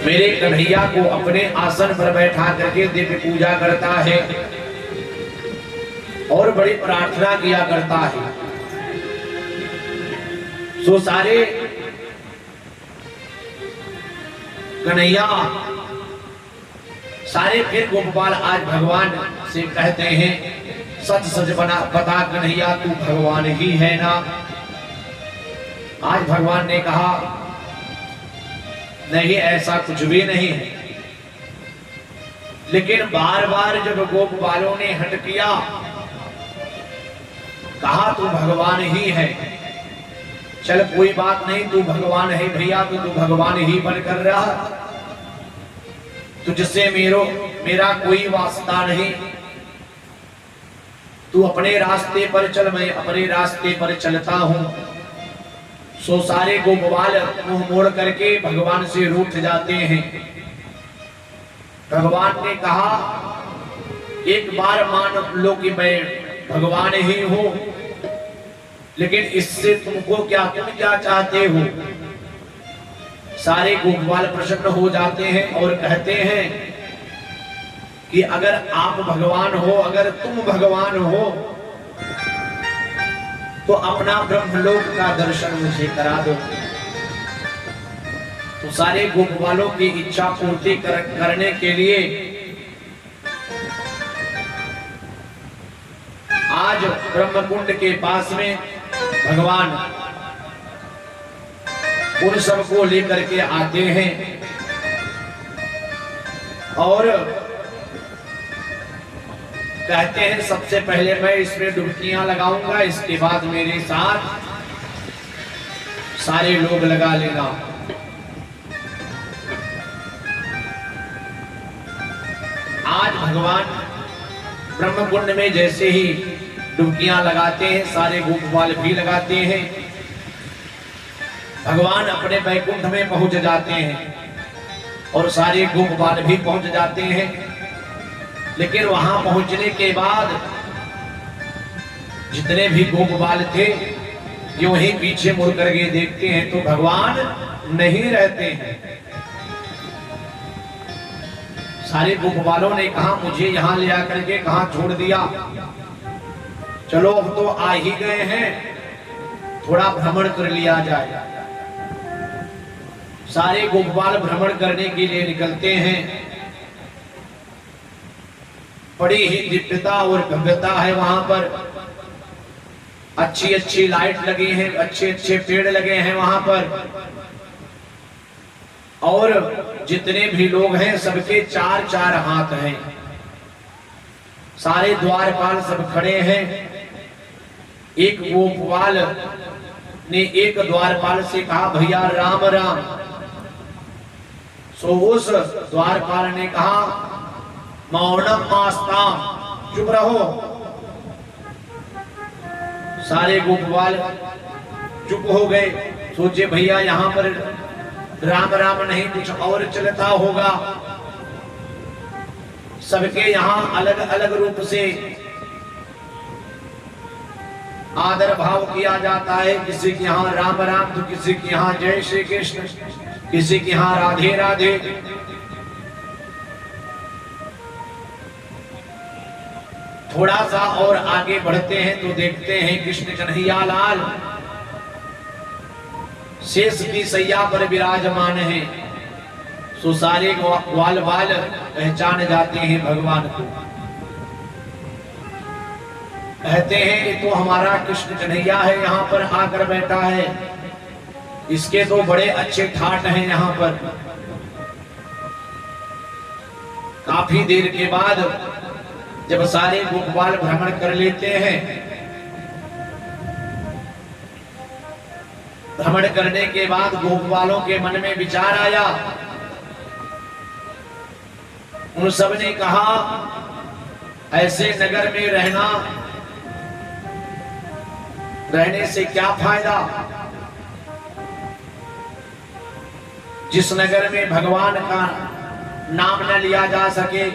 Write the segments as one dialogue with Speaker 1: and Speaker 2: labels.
Speaker 1: मेरे कन्हैया को अपने आसन पर बैठा करके दिव्य पूजा करता है और बड़ी प्रार्थना किया करता है। सो सारे कन्हैया सारे फिर गोपाल आज भगवान से कहते हैं, सच सच बता कन्हैया तू भगवान ही है ना। आज भगवान ने कहा नहीं, ऐसा कुछ भी नहीं है। लेकिन बार बार जब गोपालों ने हट किया, कहा तू भगवान ही है। चल कोई बात नहीं, तू भगवान है भैया, तो तू भगवान ही बनकर रहा, तुझसे मेरा कोई वास्ता नहीं। तू अपने रास्ते पर चल, मैं अपने रास्ते पर चलता हूं। सो सारे गोपाल मुंह मोड़ करके भगवान से रूठ जाते हैं। भगवान ने कहा एक बार मान लो कि मैं भगवान ही हूं, लेकिन इससे तुम क्या चाहते हो। सारे गोपाल प्रसन्न हो जाते हैं और कहते हैं कि अगर आप भगवान हो, अगर तुम भगवान हो, तो अपना ब्रह्मलोक का दर्शन मुझे करा दो। तो सारे गोपालों की इच्छा पूर्ति करने के लिए आज ब्रह्मकुंड के पास में भगवान उन सबको लेकर के आते हैं और कहते हैं सबसे पहले मैं इसमें डुबकियां लगाऊंगा, इसके बाद मेरे साथ सारे लोग लगा लेना। आज भगवान ब्रह्मकुंड में जैसे ही डुबकियां लगाते हैं, सारे गोपाल भी लगाते हैं। भगवान अपने बैकुंठ में पहुंच जाते हैं और सारे गोपाल भी पहुंच जाते हैं। लेकिन वहां पहुंचने के बाद जितने भी गोपाल थे यूं ही पीछे मुड़ करके देखते हैं तो भगवान नहीं रहते हैं। सारे गोपालों ने कहा मुझे यहां ले आकर के कहां छोड़ दिया, चलो अब तो आ ही गए हैं, थोड़ा भ्रमण कर लिया जाए। सारे गोपाल भ्रमण करने के लिए निकलते हैं। बड़ी ही दिव्यता और भव्यता है वहां पर। अच्छी अच्छी लाइट लगी है, अच्छे अच्छे पेड़ लगे हैं वहां पर, और जितने भी लोग हैं सबके चार चार हाथ हैं। सारे द्वारपाल सब खड़े हैं। एक गोपाल ने एक द्वारपाल से कहा भैया राम राम। सो उस द्वारपाल ने कहा मौनम मास्ता, चुप रहो। सारे गोपाल चुप हो गए। सोचे भैया यहाँ पर राम राम नहीं कुछ और चलता होगा। सबके यहाँ अलग अलग रूप से आदर भाव किया जाता है। किसी के यहाँ राम राम, तो किसी के यहाँ जय श्री कृष्ण, किसी के यहाँ राधे राधे। थोड़ा सा और आगे बढ़ते हैं तो देखते हैं कृष्ण कन्हैया लाल शेष की सैया पर विराजमान है। सो सारे ग्वाल बाल पहचान जाते हैं भगवान को। कहते हैं ये तो हमारा कृष्ण कन्हैया है, यहाँ पर आकर बैठा है। इसके तो बड़े अच्छे ठाट हैं यहाँ पर। काफी देर के बाद जब सारे गोपाल भ्रमण कर लेते हैं, भ्रमण करने के बाद गोपालों के मन में विचार आया। उन सब ने कहा ऐसे नगर में रहने से क्या फायदा, जिस नगर में भगवान का नाम न लिया जा सके,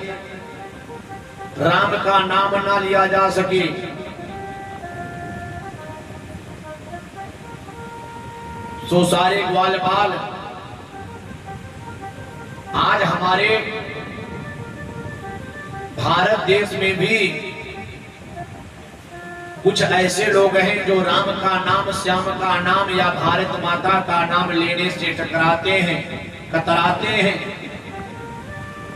Speaker 1: राम का नाम न लिया जा सके। सो सारे ग्वाल बाल आज हमारे भारत देश में भी कुछ ऐसे लोग हैं जो राम का नाम, श्याम का नाम या भारत माता का नाम लेने से टकराते हैं, कतराते हैं,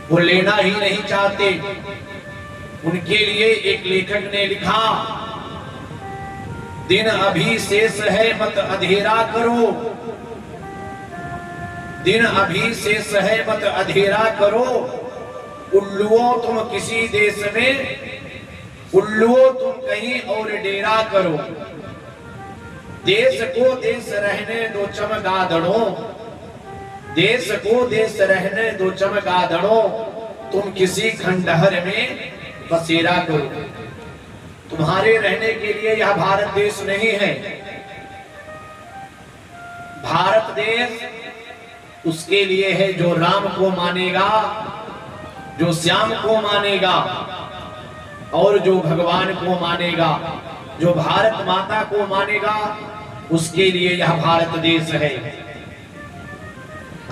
Speaker 1: वो लेना ही नहीं चाहते। उनके लिए एक लेखक ने लिखा, दिन अभी शेष है मत अधेरा करो, दिन अभी शेष है मत अधेरा करो, उल्लुओं तुम किसी देश में, उल्लुओं तुम कहीं और डेरा करो, देश को देश रहने दो चमगादड़ों, देश को देश रहने दो चमगादड़ों, तुम किसी खंडहर में बसेरा करो। तुम्हारे रहने के लिए यह भारत देश नहीं है। भारत देश उसके लिए है जो राम को मानेगा, जो श्याम को मानेगा और जो भगवान को मानेगा, जो भारत माता को मानेगा, उसके लिए यह भारत देश है।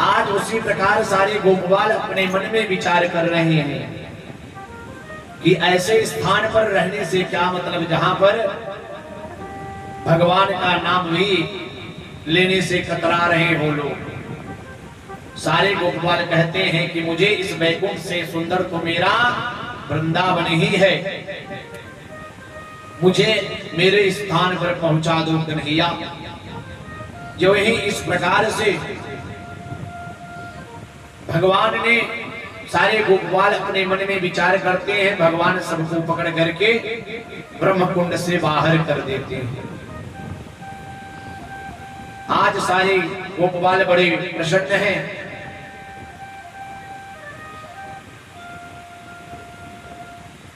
Speaker 1: आज उसी प्रकार सारे गोपवाल अपने मन में विचार कर रहे हैं कि ऐसे स्थान पर रहने से क्या मतलब जहां पर भगवान का नाम भी लेने से कतरा रहे हो लोग। सारे गोपवाल कहते हैं कि मुझे इस वैकुंठ से सुंदर तो मेरा वृंदावन ही है, मुझे मेरे स्थान पर पहुंचा दो कन्हैया। जो ही इस प्रकार से भगवान ने, सारे गोपवाल अपने मन में विचार करते हैं, भगवान सबको पकड़ करके ब्रह्मकुंड से बाहर कर देते हैं। आज सारे गोपवाल बड़े प्रसन्न हैं।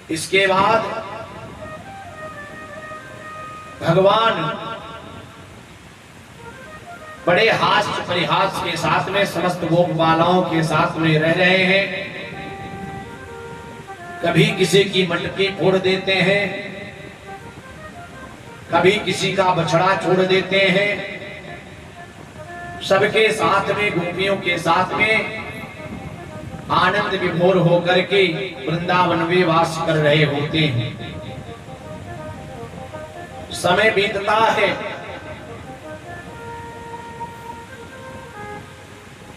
Speaker 1: इसके बाद भगवान बड़े हास्य परिहास के साथ में समस्त गोपबालाओं के साथ में रह रहे हैं। कभी किसी की मटकी फोड़ देते हैं, कभी किसी का बछड़ा छोड़ देते हैं। सबके साथ में, गोपियों के साथ में आनंद विभोर होकर के वृंदावन में वास कर रहे होते हैं। समय बीतता है।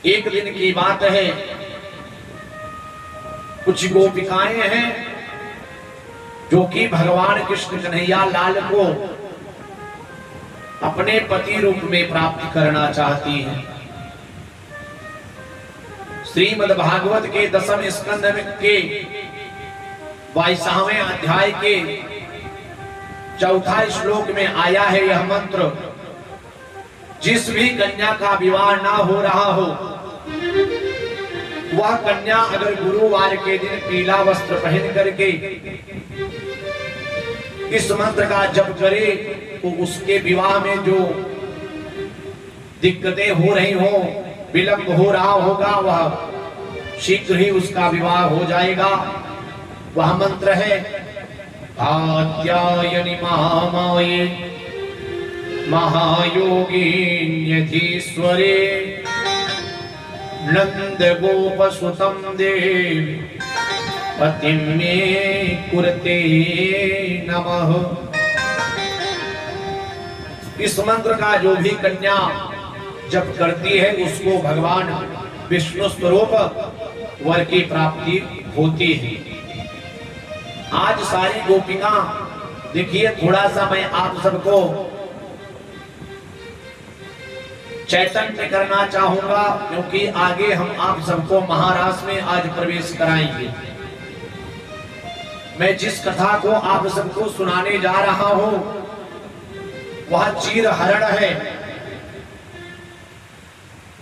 Speaker 1: एक दिन की बात है, कुछ गोपिकाएं हैं जो कि भगवान कृष्ण कन्हैया लाल को अपने पति रूप में प्राप्त करना चाहती हैं। श्रीमद् भागवत के 10वें स्कंद के 22वें अध्याय के 4 श्लोक में आया है यह मंत्र, जिस भी कन्या का विवाह ना हो रहा हो, वह कन्या अगर गुरुवार के दिन पीला वस्त्र पहन करके इस मंत्र का जप करे तो उसके विवाह में जो दिक्कतें हो रही हो, विलंब हो रहा होगा, वह शीघ्र ही उसका विवाह हो जाएगा। वह मंत्र है, कात्यायनी महामाये महायोगिन्यधीश्वरे नंद गोपसुतं देवी पतिं मे कुरते नमः। इस मंत्र का जो भी कन्या जप करती है उसको भगवान विष्णु स्वरूप वर की प्राप्ति होती है। आज सारी गोपिका देखिए, थोड़ा सा मैं आप सबको चैतन्य करना चाहूंगा, क्योंकि आगे हम आप सबको महाराष्ट्र में आज प्रवेश कराएंगे। मैं जिस कथा को आप सबको सुनाने जा रहा हूं वह चीर हरण है।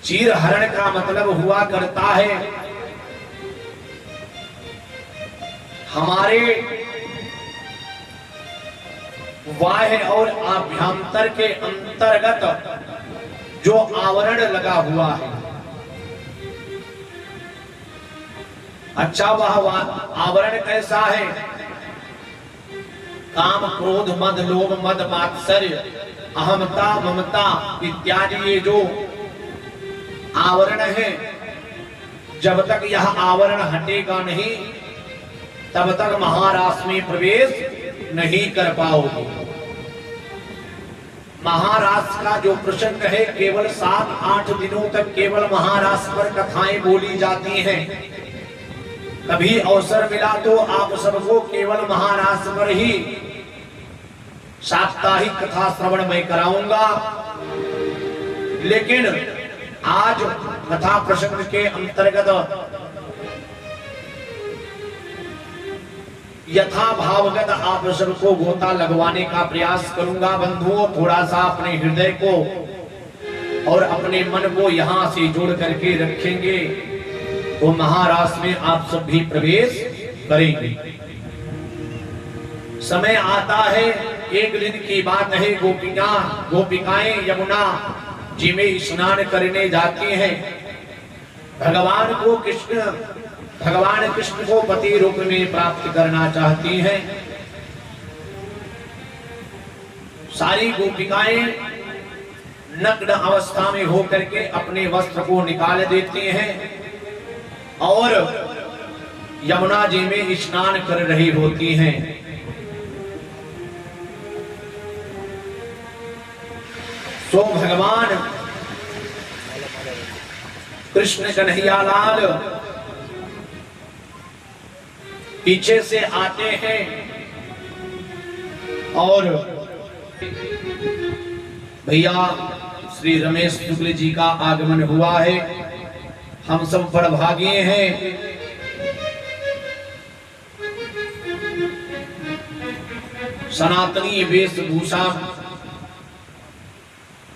Speaker 1: चीर हरण का मतलब हुआ करता है हमारे बाह्य और आभ्यंतर के अंतर्गत जो आवरण लगा हुआ है। अच्छा, वह आवरण कैसा है? काम, क्रोध, मद, लोभ, मद, मात्सर्य, अहमता, ममता इत्यादि ये जो आवरण है, जब तक यह आवरण हटेगा नहीं तब तक महारास में प्रवेश नहीं कर पाओगे। महारास का जो प्रसंग है केवल 7-8 दिनों तक केवल महारास पर कथाएं बोली जाती हैं। कभी अवसर मिला तो आप सबको केवल महारास पर ही साप्ताहिक कथा श्रवण मैं कराऊंगा। लेकिन आज कथा प्रसंग के अंतर्गत यथा भावगत आप सबको गोता लगवाने का प्रयास करूंगा। बंधुओं, थोड़ा सा अपने हृदय को और अपने मन को यहां से जोड़ करके रखेंगे तो महारास में आप सब भी प्रवेश करेंगे। समय आता है, एक दिन की बात है, गोपिकाएं यमुना जी में स्नान करने जाती हैं। भगवान कृष्ण को पति रूप में प्राप्त करना चाहती हैं। सारी गोपिकाएं नग्न अवस्था में होकर के अपने वस्त्र को निकाल देती हैं और यमुना जी में स्नान कर रही होती हैं। तो भगवान कृष्ण कन्हैयालाल पीछे से आते हैं और भैया श्री रमेश शुक्ल जी का आगमन हुआ है। हम सब बड़भागे हैं। सनातनी वेशभूषा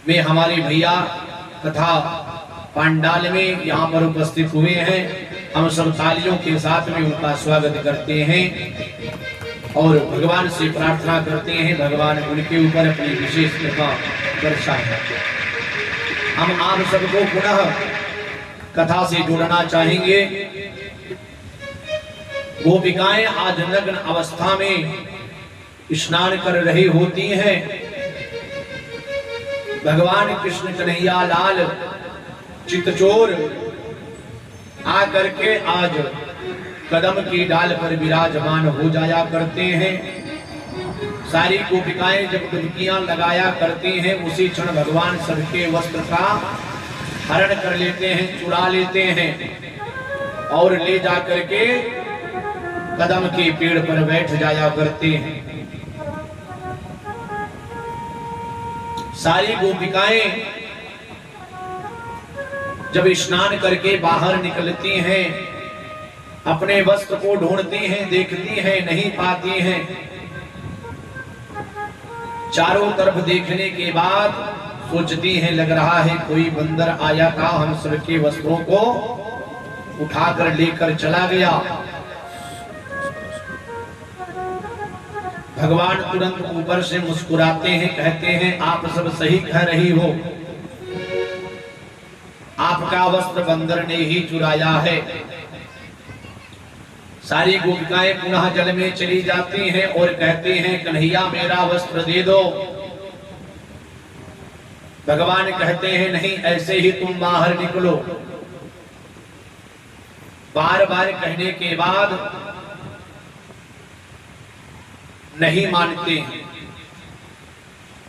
Speaker 1: में हमारे भैया तथा पांडाल में यहाँ पर उपस्थित हुए हैं। हम सब तालियों के साथ में उनका स्वागत करते हैं और भगवान से प्रार्थना करते हैं भगवान उनके ऊपर अपनी विशेष कृपा बरसाएं। हम आप सबको पुनः कथा से जोड़ना चाहेंगे। गोपिकाएं आज नग्न अवस्था में स्नान कर रही होती हैं। भगवान कृष्ण कन्हैया लाल चितचोर आकर के आज कदम की डाल पर विराजमान हो जाया करते हैं। सारी गोपिकाएं जब डुबकियां लगाया करती हैं उसी क्षण भगवान सबके वस्त्र का हरण कर लेते हैं, चुरा लेते हैं और ले जा करके कदम के पेड़ पर बैठ जाया करते हैं। सारी गोपिकाएं जब स्नान करके बाहर निकलती हैं अपने वस्त्र को ढूंढती हैं, देखती हैं, नहीं पाती हैं। चारों तरफ देखने के बाद सोचती हैं लग रहा है कोई बंदर आया था, हम सबके वस्त्रों को उठाकर लेकर चला गया। भगवान तुरंत ऊपर से मुस्कुराते हैं, कहते हैं आप सब सही कह रही हो, आपका वस्त्र बंदर ने ही चुराया है। सारी गोपिकाएं पुनः जल में चली जाती हैं और कहती हैं कन्हैया मेरा वस्त्र दे दो। भगवान कहते हैं नहीं, ऐसे ही तुम बाहर निकलो। बार बार कहने के बाद नहीं मानते हैं।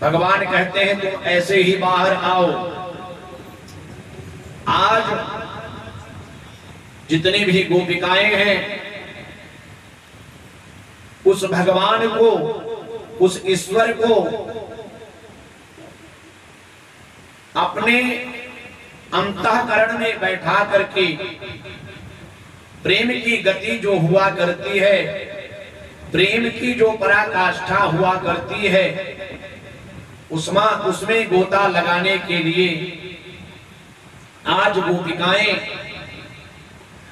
Speaker 1: भगवान कहते हैं तुम ऐसे ही बाहर आओ। आज जितनी भी गोपिकाएं हैं उस भगवान को, उस ईश्वर को अपने अंतःकरण में बैठा करके प्रेम की गति जो हुआ करती है, प्रेम की जो पराकाष्ठा हुआ करती है, उसमें गोता लगाने के लिए आज गोपिकाएं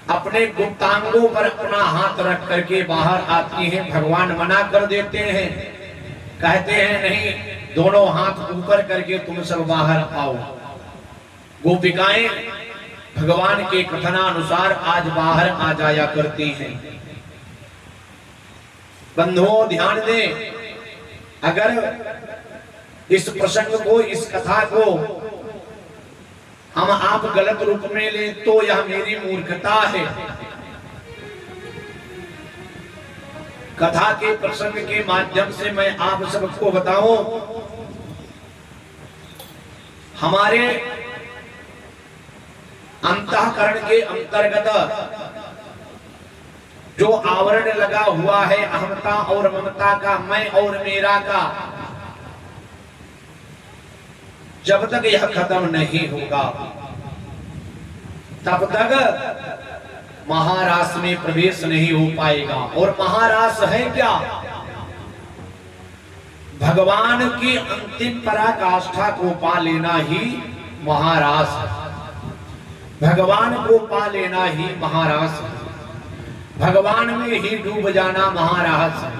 Speaker 1: अपने गुप्तांगों पर अपना हाथ रख करके बाहर आती हैं। भगवान मना कर देते हैं, कहते हैं नहीं, दोनों हाथ ऊपर करके तुम सब बाहर आओ। गोपिकाएं भगवान के कथनानुसार आज बाहर आ जाया करती हैं। बंधुओं ध्यान दें, अगर इस प्रसंग को, इस कथा को हम आप गलत रूप में ले तो यह मेरी मूर्खता है। कथा के प्रसंग के माध्यम से मैं आप सबको बताऊं, हमारे अंतःकरण के अंतर्गत जो आवरण लगा हुआ है अहमता और ममता का, मैं और मेरा का, जब तक यह खत्म नहीं होगा तब तक महारास में प्रवेश नहीं हो पाएगा। और महारास है क्या? भगवान की अंतिम पराकाष्ठा को पा लेना ही महारास है। भगवान को पा लेना ही महारास है। भगवान में ही डूब जाना महारास है।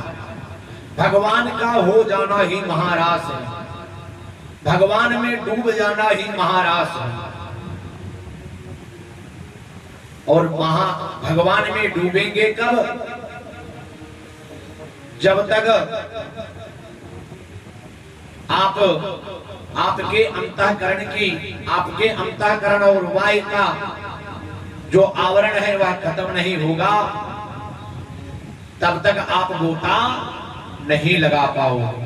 Speaker 1: भगवान का हो जाना ही महारास है। भगवान में डूब जाना ही महारास है। और भगवान में डूबेंगे कब? जब तक आपके अंतःकरण और वाय का जो आवरण है वह खत्म नहीं होगा, तब तक आप गोता नहीं लगा पाओगे।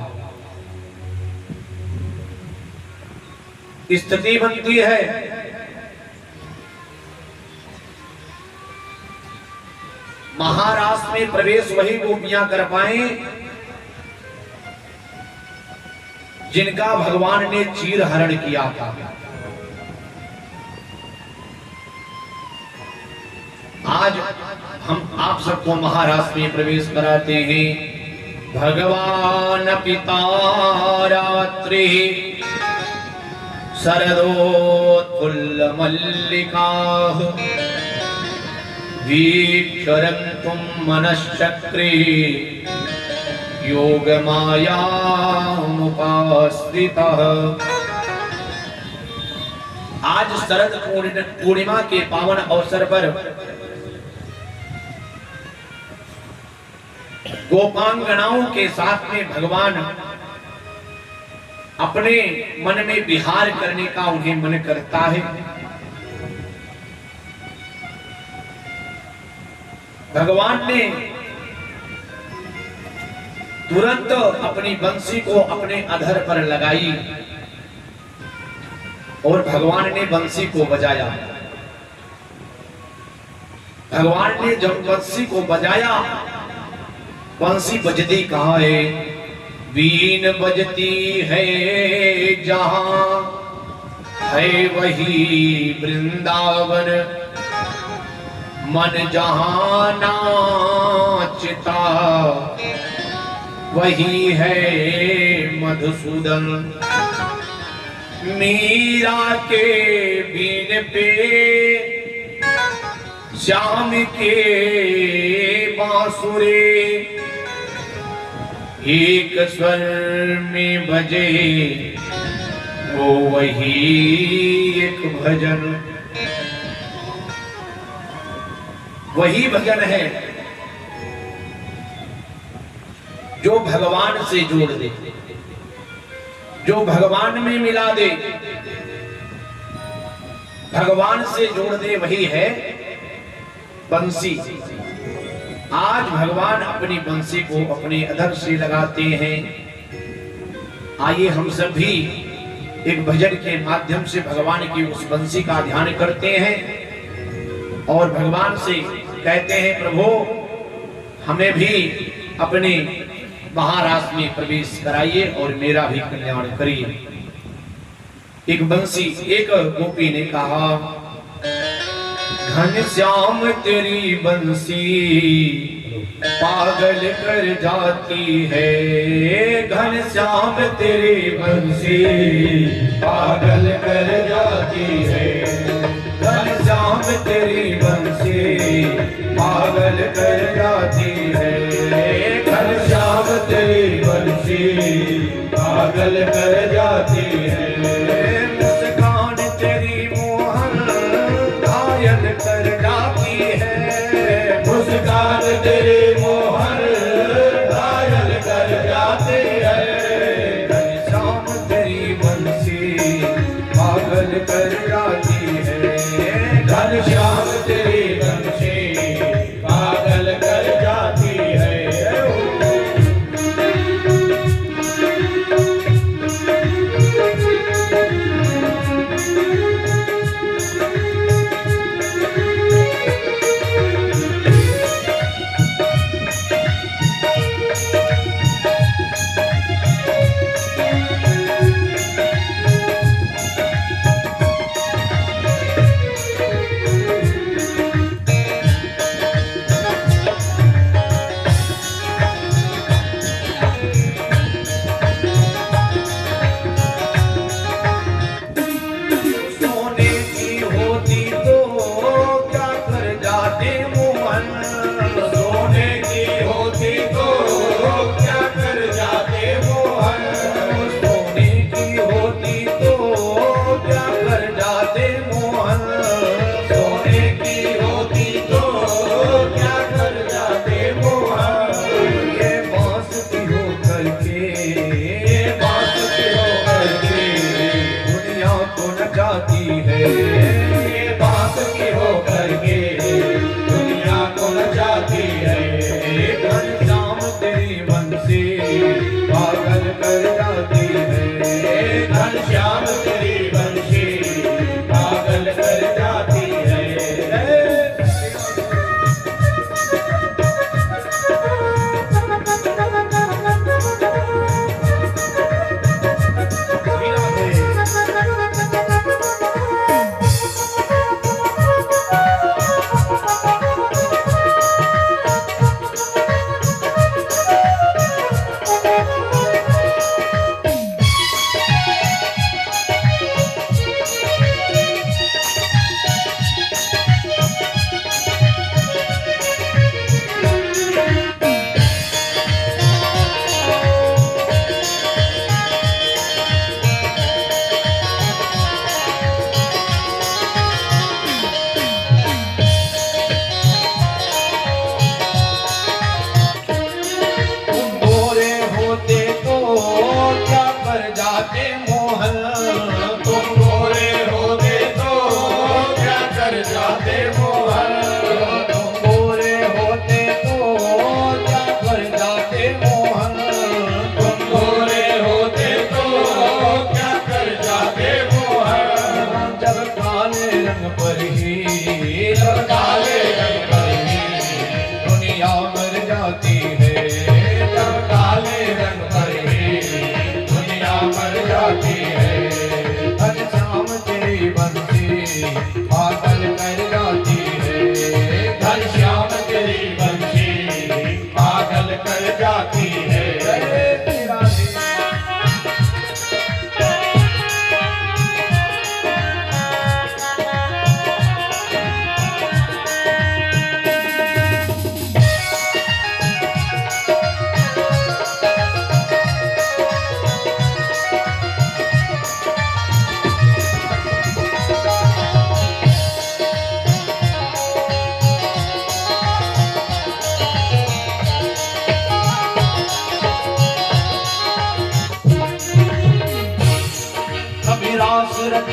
Speaker 1: स्थिति बनती है महारास में प्रवेश वही गोपियां कर पाए जिनका भगवान ने चीर हरण किया था। आज हम आप सबको महारास में प्रवेश कराते हैं। भगवान पिता रात्रि शरदोत्फुल्ल मल्लिकाः वीक्षरन्तुं मनश्चक्रे योगमायामुपाश्रितः। आज शरद पूर्णिमा के पावन अवसर पर गोपांगनाओं के साथ में भगवान अपने मन में विहार करने का उन्हें मन करता है। भगवान ने तुरंत अपनी बंसी को अपने अधर पर लगाई और भगवान ने बंसी को बजाया। भगवान ने जब बंसी को बजाया, बंसी बजती कहाँ है? बीन बजती है जहां है वही वृंदावन, मन जहां नाचता वही है मधुसूदन। मीरा के बीन पे श्याम के बांसुरे एक स्वर में बजे वो वही एक भजन। वही भजन है जो भगवान से जोड़ दे, जो भगवान में मिला दे, भगवान से जोड़ दे, वही है बंसी। आज भगवान अपनी बंसी को अपने अधर से लगाते हैं। आइए हम सब भी एक भजन के माध्यम से भगवान की उस बंसी का ध्यान करते हैं और भगवान से कहते हैं, प्रभु हमें भी अपने महारास में प्रवेश कराइए और मेरा भी कल्याण करिए। एक बंसी, एक गोपी ने कहा, घनश्याम तेरी बंसी पागल कर जाती है। घनश्याम तेरी बंसी पागल कर जाती है। घनश्याम तेरी बंसी पागल कर जाती है। घनश्याम तेरी बंसी पागल कर जाती है। मुस्कान तेरी मोहन घायल कर जाती है। मुस्कान तेरी मोहन घायल कर जाती है। घनश्याम तेरी बंसी पागल कर जाती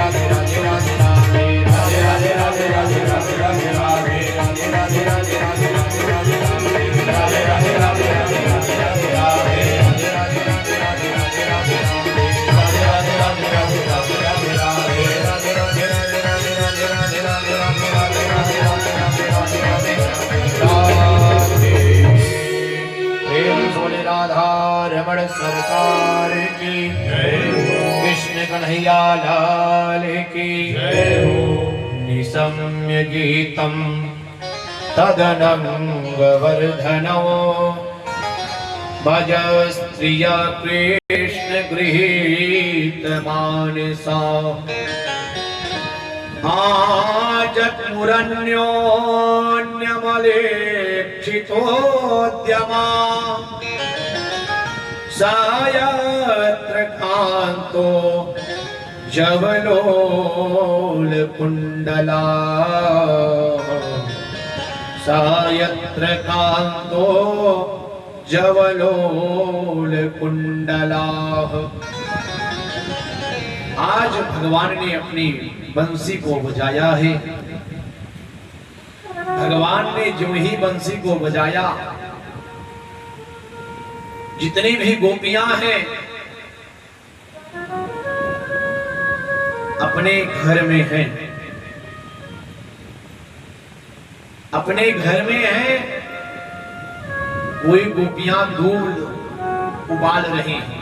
Speaker 1: राधे राधे राधे राधे राधे राधे राधे राधे राधे राधे राधे राधे राधे राधे राधे राधे राधे रमण सरकार की कृष्ण कन्हैया लाल की निसम्य गीतम तदनंग वर्धनो भज स्त्रिय कृष्ण गृहीत मानसा आजत मुरन्योन्यमलेक्षितोद्यमा सायत्र कांतो जवलोल कुंडला सायत्र कांतो जवलोल कुंडला। आज भगवान ने अपनी बंसी को बजाया है। भगवान ने जो ही बंसी को बजाया, जितनी भी गोपियां हैं अपने घर में हैं, अपने घर में हैं। कोई गोपियां दूध उबाल रही हैं,